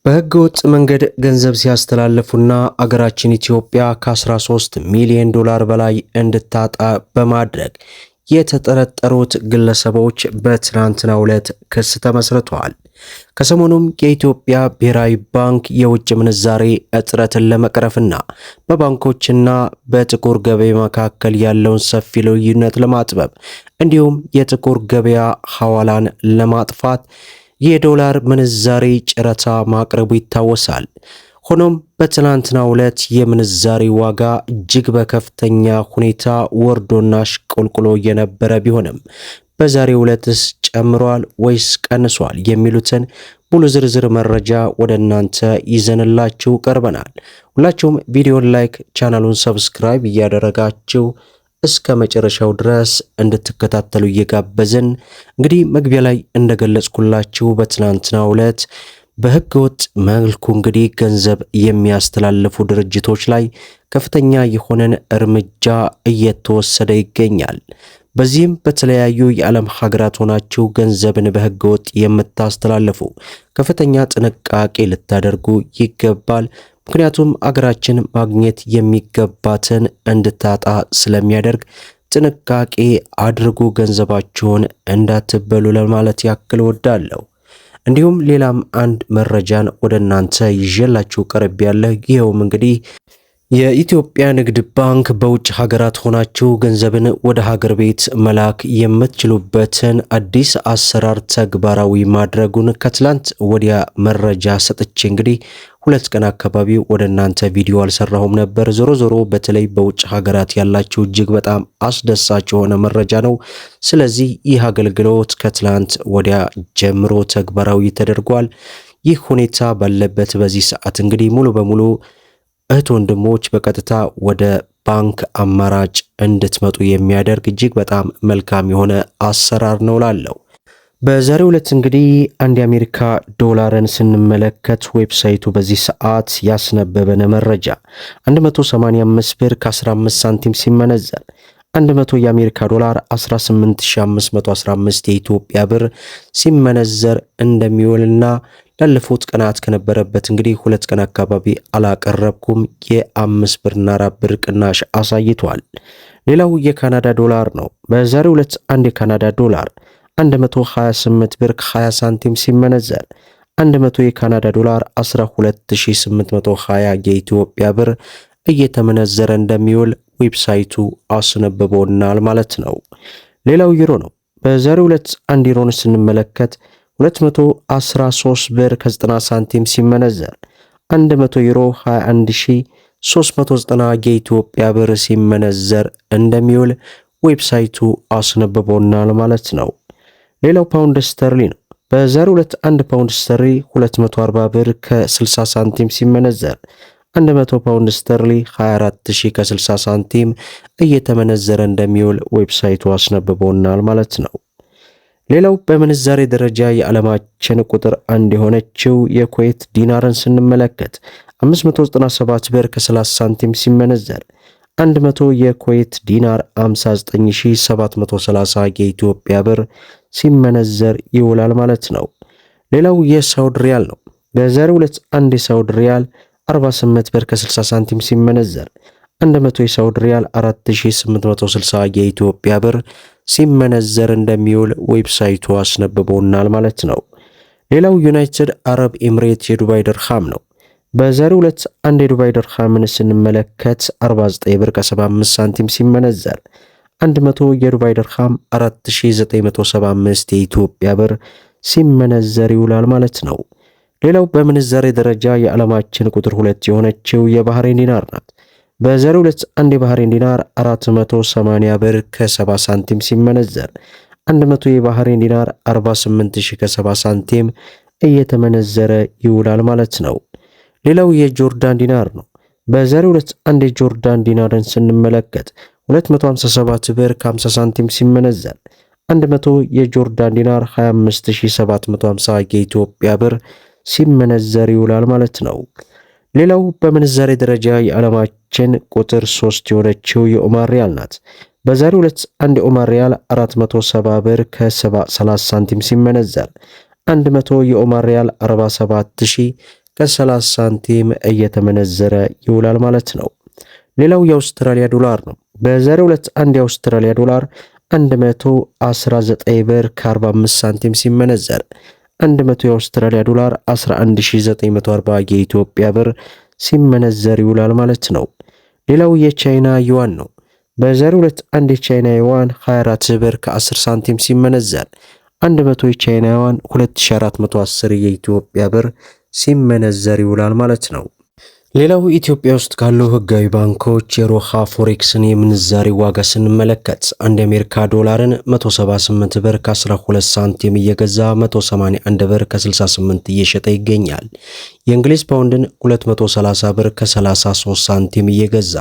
በህገ ወጥ መንገድ ገንዘብ ሲያስተላልፉና አገራችን ኢትዮጵያ ከ13 ሚሊዮን ዶላር በላይ እንድታጣ በማድረግ የተጠረጠሩት ግለሰቦች በትናንትናው ዕለት ክስ ተመስርተዋል። ከሰሞኑም የኢትዮጵያ ብሔራዊ ባንክ የውጭ ምንዛሬ እጥረትን ለመቅረፍና በባንኮችና በጥቁር ገበያ መካከል ያለውን ሰፊ ልዩነት ለማጥበብ እንዲሁም የጥቁር ገበያ ሐዋላን ለማጥፋት የዶላር ምንዛሬ ጨረታ ማቅረቡ ይታወሳል። ሆኖም በትናንትናው ዕለት የምንዛሬ ዋጋ እጅግ በከፍተኛ ሁኔታ ወርዶና አሽቆልቁሎ የነበረ ቢሆንም በዛሬው ዕለትስ ጨምሯል ወይስ ቀንሷል የሚሉትን ሙሉ ዝርዝር መረጃ ወደ እናንተ ይዘንላችሁ ቀርበናል። ሁላችሁም ቪዲዮን ላይክ፣ ቻናሉን ሰብስክራይብ እያደረጋችሁ እስከ መጨረሻው ድረስ እንድትከታተሉ እየጋበዝን እንግዲህ መግቢያ ላይ እንደገለጽኩላችሁ በትናንትናው ዕለት በህገወጥ መልኩ እንግዲህ ገንዘብ የሚያስተላልፉ ድርጅቶች ላይ ከፍተኛ የሆነን እርምጃ እየተወሰደ ይገኛል። በዚህም በተለያዩ የዓለም ሀገራት ሆናችሁ ገንዘብን በህገወጥ የምታስተላልፉ ከፍተኛ ጥንቃቄ ልታደርጉ ይገባል። ምክንያቱም አገራችን ማግኘት የሚገባትን እንድታጣ ስለሚያደርግ ጥንቃቄ አድርጉ፣ ገንዘባችሁን እንዳትበሉ ለማለት ያክል ወዳለሁ። እንዲሁም ሌላም አንድ መረጃን ወደ እናንተ ይዤላችሁ ቀርብ ያለ ይኸውም እንግዲህ የኢትዮጵያ ንግድ ባንክ በውጭ ሀገራት ሆናችሁ ገንዘብን ወደ ሀገር ቤት መላክ የምትችሉበትን አዲስ አሰራር ተግባራዊ ማድረጉን ከትላንት ወዲያ መረጃ ሰጥቼ እንግዲህ 2 ቀን አካባቢ ወደ እናንተ ቪዲዮ አልሰራሁም ነበር። ዞሮ በተለይ በውጭ ሀገራት ያላችሁ እጅግ በጣም አስደሳች የሆነ መረጃ ነው። ስለዚህ ይህ አገልግሎት ከትላንት ወዲያ ጀምሮ ተግባራዊ ተደርጓል። ይህ ሁኔታ ባለበት በዚህ ሰዓት እንግዲህ ሙሉ በሙሉ እህት ወንድሞች በቀጥታ ወደ ባንክ አማራጭ እንድትመጡ የሚያደርግ እጅግ በጣም መልካም የሆነ አሰራር ነው ላለው። በዛሬው ዕለት እንግዲህ አንድ የአሜሪካ ዶላርን ስንመለከት ዌብሳይቱ በዚህ ሰዓት ያስነበበን መረጃ 185 ብር ከ15 ሳንቲም ሲመነዘር 100 የአሜሪካ ዶላር 18515 የኢትዮጵያ ብር ሲመነዘር እንደሚውልና ላለፉት ቀናት ከነበረበት እንግዲህ 2 ቀን አካባቢ አላቀረብኩም የ5 ብርና 4 ብር ቅናሽ አሳይቷል። ሌላው የካናዳ ዶላር ነው። በዛሬው ዕለት አንድ የካናዳ ዶላር 128 ብር ከ20 ሳንቲም ሲመነዘር 100 የካናዳ ዶላር 12820 የኢትዮጵያ ብር እየተመነዘረ እንደሚውል ዌብሳይቱ አስነብቦናል ማለት ነው። ሌላው ዩሮ ነው። በዛሬው ዕለት አንድ ዩሮን ስንመለከት 213 ብር ከ90 ሳንቲም ሲመነዘር 100 ዩሮ 21390 የኢትዮጵያ ብር ሲመነዘር እንደሚውል ዌብሳይቱ አስነብቦናል ማለት ነው። ሌላው ፓውንድ ስተርሊ ነው። በዛሬው ዕለት 1 ፓውንድ ስተርሊ 240 ብር ከ60 ሳንቲም ሲመነዘር 100 ፓውንድ ስተርሊ 24000 ከ60 ሳንቲም እየተመነዘረ እንደሚውል ዌብሳይቱ አስነብቦናል ማለት ነው። ሌላው በምንዛሬ ደረጃ የዓለማችን ቁጥር 1 የሆነችው የኩዌት ዲናርን ስንመለከት 597 ብር ከ30 ሳንቲም ሲመነዘር 100 የኩዌት ዲናር 59730 የኢትዮጵያ ብር ሲመነዘር ይውላል ማለት ነው። ሌላው የሳውዲ ሪያል ነው። በዛሬው ዕለት አንድ የሳውዲ ሪያል 48 ብር ከ60 ሳንቲም ሲመነዘር 100 የሳውዲ ሪያል 4860 የኢትዮጵያ ብር ሲመነዘር እንደሚውል ዌብሳይቱ አስነብቦናል ማለት ነው። ሌላው ዩናይትድ አረብ ኤምሬት የዱባይ ድርሃም ነው። በዛሬው ዕለት አንድ የዱባይ ድርሃምን ስንመለከት 49 ብር ከ75 ሳንቲም ሲመነዘር 100 የዱባይ ድርሃም 4975 የኢትዮጵያ ብር ሲመነዘር ይውላል ማለት ነው። ሌላው በምንዛሬ ደረጃ የዓለማችን ቁጥር 2 የሆነችው የባህሬን ዲናር ናት። በዛሬው ዕለት አንድ የባህሬን ዲናር 480 ብር ከ70 ሳንቲም ሲመነዘር 100 የባህሬን ዲናር 48000 ከ70 ሳንቲም እየተመነዘረ ይውላል ማለት ነው። ሌላው የጆርዳን ዲናር ነው። በዛሬው ዕለት አንድ የጆርዳን ዲናርን ስንመለከት 257 ብር ከ50 ሳንቲም ሲመነዘር 100 የጆርዳን ዲናር 25750 የኢትዮጵያ ብር ሲመነዘር ይውላል ማለት ነው። ሌላው በምንዛሬ ደረጃ የዓለማችን ቁጥር 3 የሆነችው የኦማር ሪያል ናት። በዛሬው ዕለት አንድ የኦማር ሪያል 470 ብር ከ30 ሳንቲም ሲመነዘር 100 የኦማር ሪያል 47000 ከ30 ሳንቲም እየተመነዘረ ይውላል ማለት ነው። ሌላው የአውስትራሊያ ዶላር ነው። በዛሬው ዕለት አንድ የአውስትራሊያ ዶላር 119 ብር ከ45 ሳንቲም ሲመነዘር 100 የአውስትራሊያ ዶላር 11940 የኢትዮጵያ ብር ሲመነዘር ይውላል ማለት ነው። ሌላው የቻይና ዩዋን ነው። በዛሬው ዕለት አንድ የቻይና ዩዋን 24 ብር ከ10 ሳንቲም ሲመነዘር 100 የቻይና ዩዋን 2410 የኢትዮጵያ ብር ሲመነዘር ይውላል ማለት ነው። ሌላው ኢትዮጵያ ውስጥ ካሉ ህጋዊ ባንኮች የሮሃ ፎሬክስን የምንዛሬ ዋጋ ስንመለከት አንድ የአሜሪካ ዶላርን 178 ብር ከ12 ሳንቲም እየገዛ 181 ብር ከ68 እየሸጠ ይገኛል። የእንግሊዝ ፓውንድን 230 ብር ከ33 ሳንቲም እየገዛ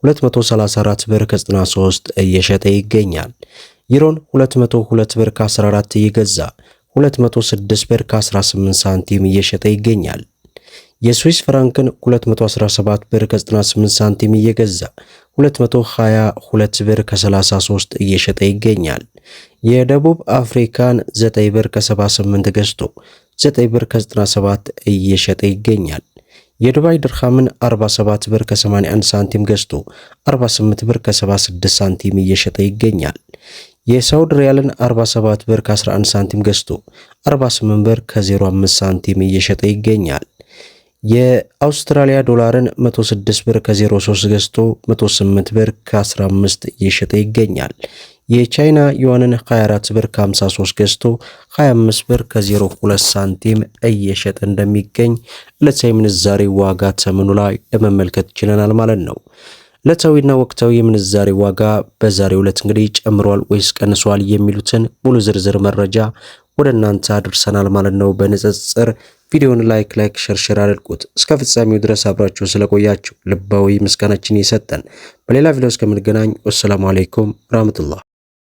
234 ብር ከ93 እየሸጠ ይገኛል። ዩሮን 202 ብር ከ14 እየገዛ 206 ብር ከ18 ሳንቲም እየሸጠ ይገኛል። የስዊስ ፍራንክን 217 ብር ከ98 ሳንቲም እየገዛ 222 ብር ከ33 እየሸጠ ይገኛል። የደቡብ አፍሪካን 9 ብር ከ78 ገዝቶ 9 ብር ከ97 እየሸጠ ይገኛል። የዱባይ ድርሃምን 47 ብር ከ81 ሳንቲም ገዝቶ 48 ብር ከ76 ሳንቲም እየሸጠ ይገኛል። የሳውዲ ሪያልን 47 ብር ከ11 ሳንቲም ገዝቶ 48 ብር ከ05 ሳንቲም እየሸጠ ይገኛል። የአውስትራሊያ ዶላርን 106 ብር ከ03 ገዝቶ 108 ብር ከ15 እየሸጠ ይገኛል። የቻይና ዩዋንን 24 ብር ከ53 ገዝቶ 25 ብር ከ02 ሳንቲም እየሸጠ እንደሚገኝ ዕለታዊ ምንዛሬ ዋጋ ተመኑ ላይ ለመመልከት ችለናል ማለት ነው። ዕለታዊና ወቅታዊ የምንዛሬ ዋጋ በዛሬው ዕለት እንግዲህ ጨምሯል ወይስ ቀንሷል የሚሉትን ሙሉ ዝርዝር መረጃ ወደ እናንተ አድርሰናል ማለት ነው። በንጽጽር ቪዲዮውን ላይክ ሸር አድርጉት። እስከ ፍጻሜው ድረስ አብራችሁ ስለቆያችሁ ልባዊ ምስጋናችን እየሰጠን በሌላ ቪዲዮ እስከምንገናኝ ወሰላሙ አለይኩም ወራህመቱላህ